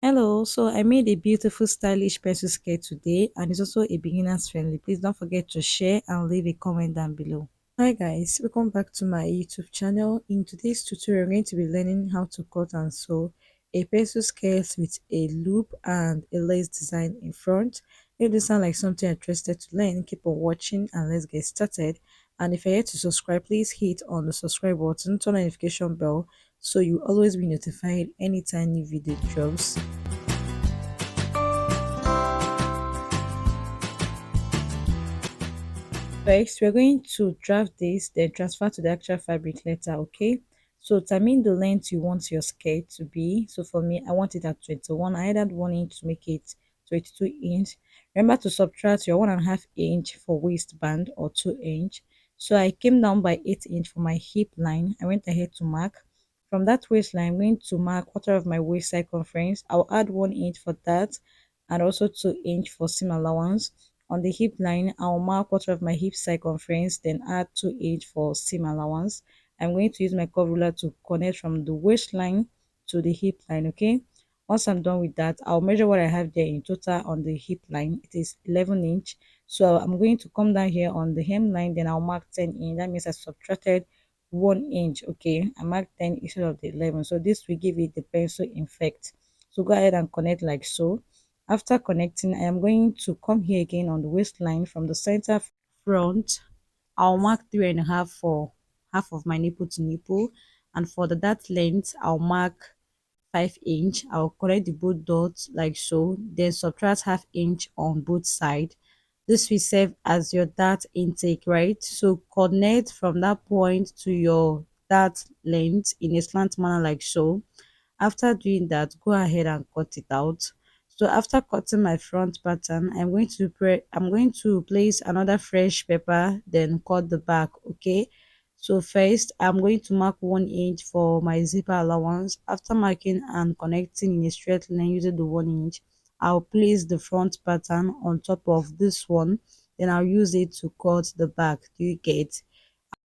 Hello, so I made a beautiful stylish pencil skirt today and it's also a beginners friendly. Please don't forget to share and leave a comment down below. Hi guys, welcome back to my YouTube channel. In today's tutorial, I'm going to be learning how to cut and sew a pencil skirt with a loop and a lace design in front. If this sounds like something you're interested to learn, keep on watching and let's get started. And if you're yet to subscribe, please hit on the subscribe button, turn on the notification bell so you always be notified anytime new video drops. First, we're going to draft this, then transfer to the actual fabric later, okay? So determine the length you want your skirt to be. So for me, I want it at 21. I added 1 inch to make it 22 inch. Remember to subtract your 1.5 inch for waistband or 2 inch. So I came down by 8 inch for my hip line. I went ahead to mark. From that waistline, I'm going to mark quarter of my waist circumference. I'll add 1 inch for that and also 2 inch for seam allowance. On the hip line, I'll mark quarter of my hip circumference, then add 2 inch for seam allowance. I'm going to use my curve ruler to connect from the waistline to the hip line, okay? Once I'm done with that, I'll measure what I have there in total on the hip line. It is 11 inch. So I'm going to come down here on the hemline, then I'll mark 10 inch. That means I subtracted 1 inch, okay? I marked 10 instead of the 11. So this will give it the pencil effect. So go ahead and connect like so. After connecting, I am going to come here again on the waistline from the center front. I'll mark 3.5 for half of my nipple to nipple, and for the dart length, I'll mark 5 inch. I'll connect the both dots like so, then subtract half inch on both sides. This will serve as your dart intake, right? So connect from that point to your dart length in a slant manner like so. After doing that, go ahead and cut it out. So after cutting my front pattern, I'm going to place another fresh paper, then cut the back, okay? So first, I'm going to mark 1 inch for my zipper allowance. After marking and connecting in a straight line using the 1 inch, I'll place the front pattern on top of this one. Then I'll use it to cut the back. Do you get?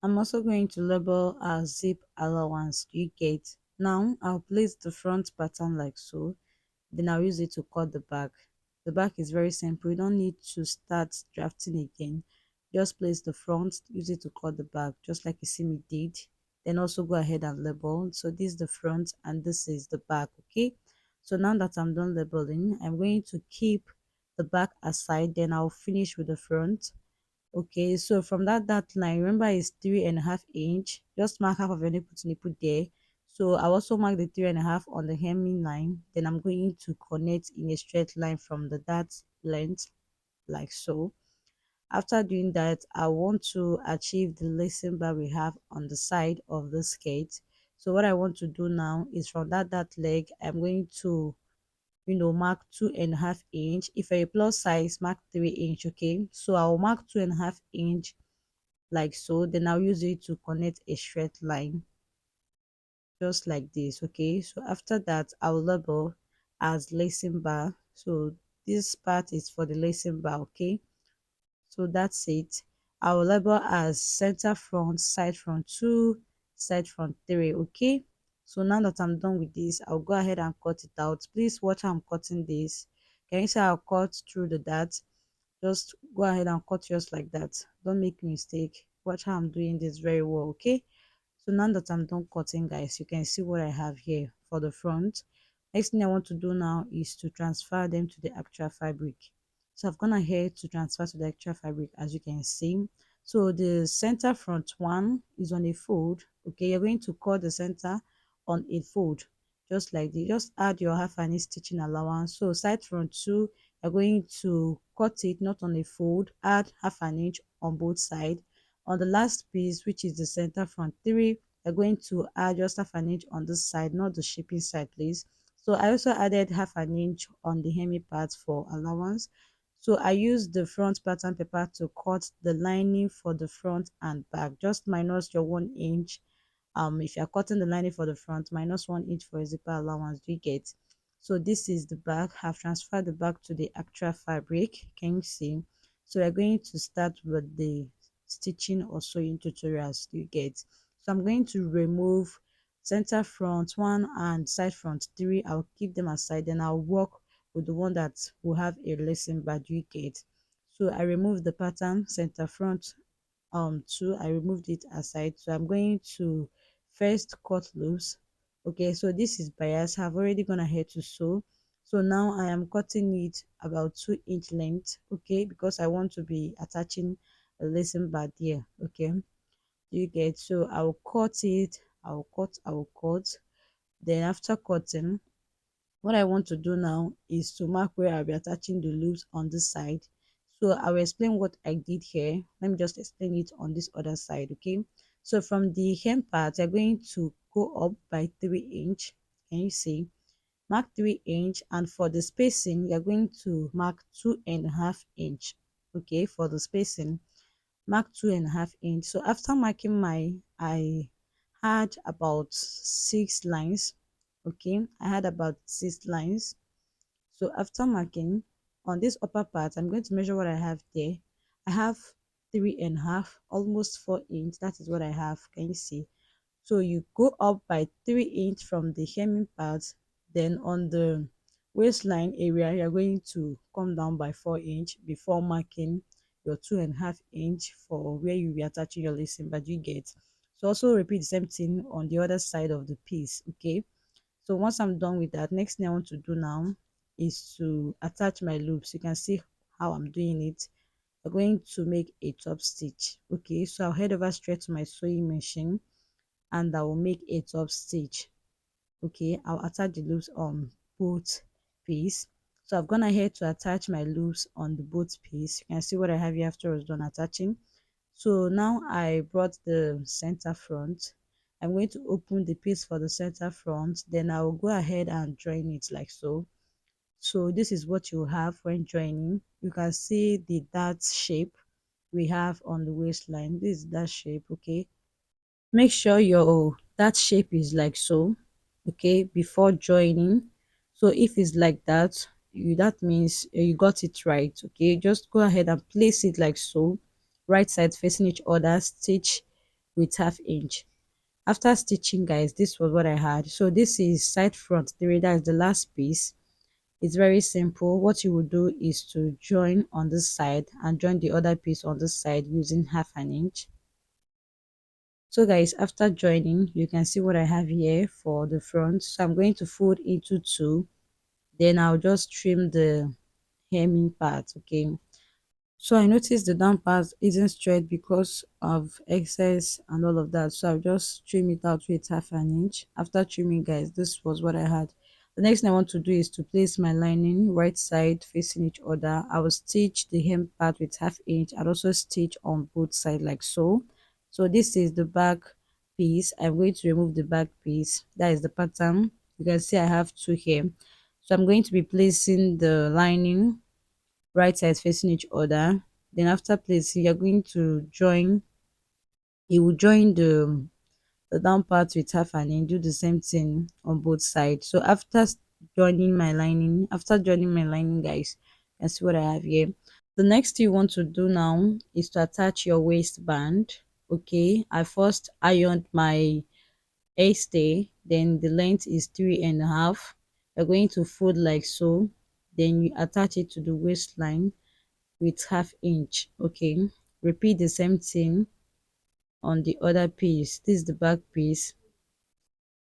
I'm also going to label our zip allowance. Do you get? Now I'll place the front pattern like so. Then I'll use it to cut the back. The back is very simple. You don't need to start drafting again. Just place the front, use it to cut the back, just like you see me did. Then also go ahead and label. So this is the front and this is the back, okay? So now that I'm done labeling, I'm going to keep the back aside. Then I'll finish with the front. Okay, so from that line, remember it's 3.5 inch. Just mark half of your nipple to nipple there. So I also mark the 3.5 on the hemming line. Then I'm going to connect in a straight line from the dart length, like so. After doing that, I want to achieve the lacing bar we have on the side of the skirt. So what I want to do now is from that leg, I'm going to mark 2.5 inch. If you're a plus size, mark 3 inch, okay? So I'll mark 2.5 inch like so, then I'll use it to connect a straight line just like this, okay? So after that, I'll label as lacing bar. So this part is for the lacing bar, okay? So that's it. I'll label as center front, side front 2, side front 3, okay? So now that I'm done with this, I'll go ahead and cut it out. Please watch how I'm cutting this. Can you see I'll cut through the dart? Just go ahead and cut yours like that. Don't make mistake. Watch how I'm doing this very well, okay? So now that I'm done cutting, guys, you can see what I have here for the front. Next thing I want to do now is to transfer them to the actual fabric. So I've gone ahead to transfer to the actual fabric, as you can see. So the center front one is on a fold. Okay, you're going to cut the center on a fold, just like this. Just add your half an inch stitching allowance. So side front two, you're going to cut it not on a fold, add half an inch on both sides. On the last piece, which is the center front three, you're going to add just half an inch on this side, not the shipping side, please. So I also added half an inch on the hemi part for allowance. So I used the front pattern paper to cut the lining for the front and back. Just minus your 1 inch. If you're cutting the lining for the front, minus 1 inch for a zipper allowance. Do you get? So this is the back. I've transferred the back to the actual fabric. Can you see? So we're going to start with the stitching or sewing tutorials. Do you get? So I'm going to remove center front one and side front three. I'll keep them aside, then I'll work with the one that will have a lacing band. You get. So I remove the pattern center front two. I removed it aside, so I'm going to first cut loose. Okay, so this is bias. I've already gone ahead to sew, so now I am cutting it about 2 inch length. Okay, because I want to be attaching a lacing band here. Okay, you get. So I'll cut it. I'll cut. Then after cutting, what I want to do now is to mark where I'll be attaching the loops on this side. So I will explain what I did here. Let me just explain it on this other side. Okay, so from the hem part, you're going to go up by 3 inch. Can you see? Mark 3 inch, and for the spacing you're going to mark 2.5 inch. Okay, for the spacing, mark 2.5 inch. So after marking my, I had about 6 lines. Okay, I had about 6 lines. So after marking on this upper part, I'm going to measure what I have there. I have 3.5, almost 4 inch. That is what I have. Can you see? So you go up by 3 inch from the hemming part. Then on the waistline area, you're going to come down by 4 inch before marking your 2.5 inch for where you be attaching your lacing. But you get. So also repeat the same thing on the other side of the piece. Okay, so once I'm done with that, next thing I want to do now is to attach my loops. You can see how I'm doing it. I'm going to make a top stitch. Okay, so I'll head over straight to my sewing machine and I will make a top stitch. Okay, I'll attach the loops on both piece. So I've gone ahead to attach my loops on the both piece. You can see what I have here after I was done attaching. So now I brought the center front. I'm going to open the piece for the center front, then I will go ahead and join it like so. So this is what you have when joining. You can see the dart shape we have on the waistline. This is that shape. Okay, make sure your that shape is like so. Okay, before joining. So if it's like that, that means you got it right. Okay, just go ahead and place it like so, right side facing each other, stitch with 1/2 inch. After stitching, guys, this was what I had. So this is side front three. That is the last piece. It's very simple. What you will do is to join on this side and join the other piece on this side using 1/2 inch. So guys, after joining, you can see what I have here for the front. So I'm going to fold into two, then I'll just trim the hemming part. Okay, so I noticed the down part isn't straight because of excess and all of that. So I'll just trim it out with 1/2 inch. After trimming, guys, this was what I had. The next thing I want to do is to place my lining right side facing each other. I will stitch the hem part with 1/2 inch and also stitch on both sides like so. So this is the back piece. I'm going to remove the back piece. That is the pattern. You can see I have two here. So I'm going to be placing the lining right sides facing each other. Then after placing, you're going to join, you will join the down part with 1/2 inch. Do the same thing on both sides. So after joining my lining, guys, you can see what I have here. The next thing you want to do now is to attach your waistband. Okay, I first ironed my a stay, then the length is 3.5. You're going to fold like so, then you attach it to the waistline with 1/2 inch. Okay, repeat the same thing on the other piece. This is the back piece.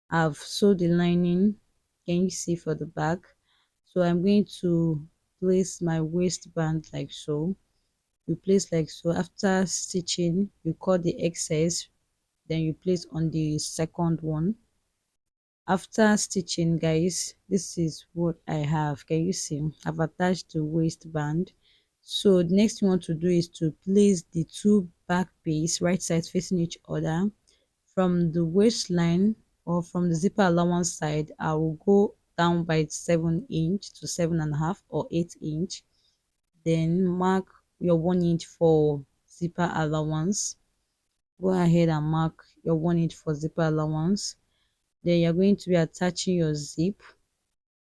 I've sewed the lining, can you see, for the back? So I'm going to place my waistband like so. You place like so. After stitching, you cut the excess, then you place on the second one. After stitching, guys, this is what I have. Can you see? I've attached the waistband. So the next thing you want to do is to place the two back piece right sides facing each other. From the waistline or from the zipper allowance side, I will go down by 7 inch to 7.5 or 8 inch. Then mark your 1 inch for zipper allowance. Go ahead and mark your 1 inch for zipper allowance. Then you're going to be attaching your zip.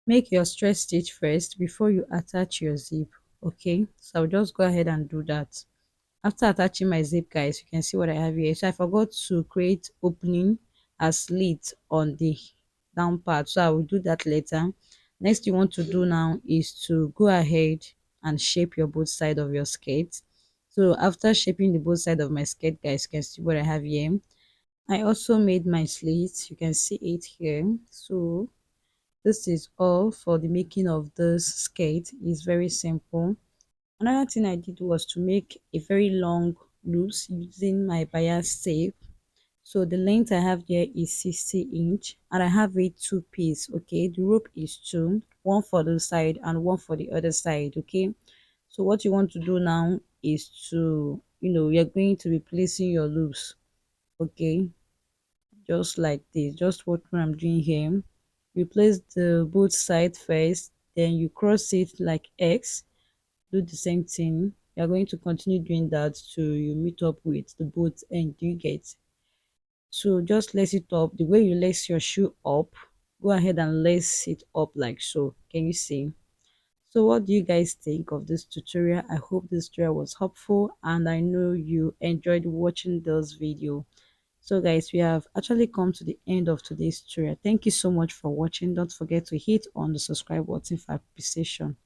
Make your straight stitch first before you attach your zip. Okay, so I'll just go ahead and do that. After attaching my zip, guys, you can see what I have here. So I forgot to create opening as slit on the down part, so I will do that later. Next you want to do now is to go ahead and shape your both side of your skirt. So after shaping the both side of my skirt, guys, you can see what I have here. I also made my slits, you can see it here. So this is all for the making of this skirt. It's very simple. Another thing I did was to make a very long loops using my bias tape. So the length I have here is 60 inch, and I have a two piece. Okay, the rope is two, one for the side and one for the other side. Okay, so what you want to do now is to, you're going to be placing your loops. Okay, just like this, just what I'm doing here. You place the both side first, then you cross it like X. Do the same thing. You're going to continue doing that till you meet up with the both end you get. So just lace it up the way you lace your shoe up. Go ahead and lace it up like so. Can you see? So what do you guys think of this tutorial? I hope this tutorial was helpful, and I know you enjoyed watching this video. So guys, we have actually come to the end of today's tutorial. Thank you so much for watching. Don't forget to hit on the subscribe button for appreciation.